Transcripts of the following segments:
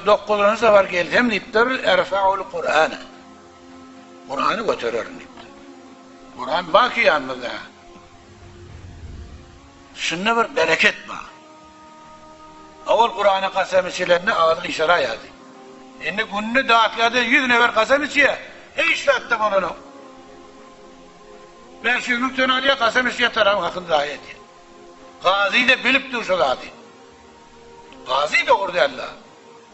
9. sefer gelsem diptir erfa'ul Kur'an'ı. Kur'an'ı götürürüm diptir. Kur'an baki yanımızda. Şunun bir bereket var. Avval Kur'an'a kasem içilenine ağzını işara yazdı. Şimdi gününü dağıtladı 100 nefer kasem içiye. İşlettim onu. 500'lük tönaliye kasem içiye tarafı hakkında ayet. Gazi de bilip dursa zaten. Gazi doğru derler.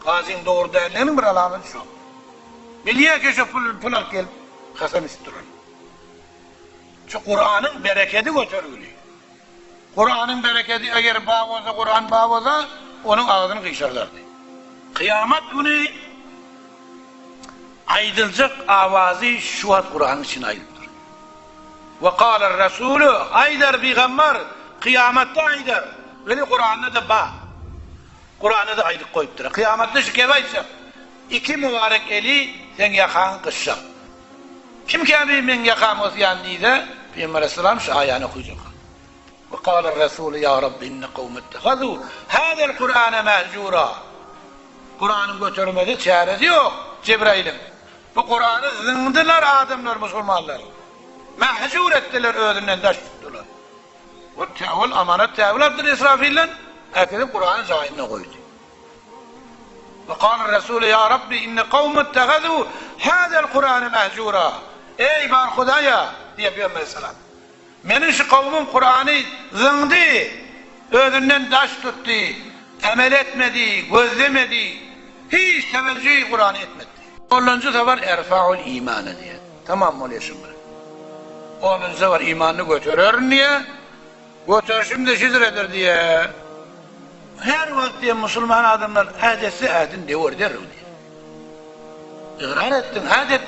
Gazi'nin doğru derlerinin bir alameti şu. Biliyor ki şu pul al gelip kasem içtirir. Şu Kur'an'ın bereketi götürülüyor. Kur'an'ın bereketi eğer bağ olsa, Kur'an bağ olsa onun ağzını kıyışarlardı. Kıyamet günü aydılacak avazı şu an Kur'an'ın için aydıldır. Ve kâler Resulü aydar peygamber kıyamette aydar. Böyle Kur'an'da da bağ. Kur'an'da da aydık koyuptur. Kıyamette şu kebaysa iki mübarek eli sen yakan kışacak. Kim ki abimin yakan olsa yandıysa Peygamber Aleyhisselam şu ayağını okuyacak. وقال الرسول يا رب إن قوم اتخذوا هذا القرآن مهجورا. Kur'an'ın götürmede çaresi yok Cebrail'in. Bu Kur'an'ı zındılar adamlar, Müslümanlar. Mehcur ettiler, öğünden taş tuttular. Bu tevil, amanet tevil abdül İsrafil'le herkese Kur'an'ın zahirine koydu. وقال الرسول يا رب إن قوم اتخذوا هذا القرآن مهجورا. Ey bar Hudaya diye Peygamber Aleyhisselam. Benim şu kavmim Kur'an'ı zındı, öğünden taş tuttu, emel etmedi, gözlemedi, hiç teveccühü Kur'an'ı etmedi. 10. sefer erfa'ul imanı diye. Tamam mı oluyor şimdi? 10. sefer imanını götürür niye? Götür de şidredir diye. Her vakit diye Müslüman adamlar adesi adin devur der diye. İkrar ettin, adin.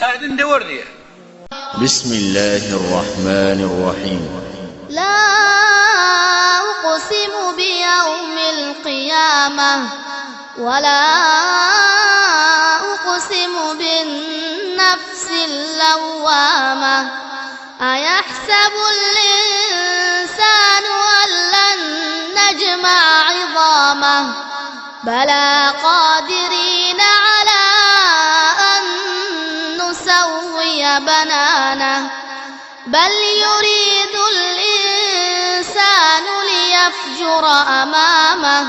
Adin devur diye. Bismillahirrahmanirrahim. La uqsimu bi yevmil qiyamah ve la uqsimu bin nefsil levvamah. Ayahsabul insanu en len necma'a izamah. Bela qadirina ala en nusawwiya bananah. بل يريد الإنسان ليفجر أمامه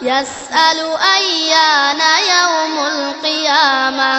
يسأل أيان يوم القيامة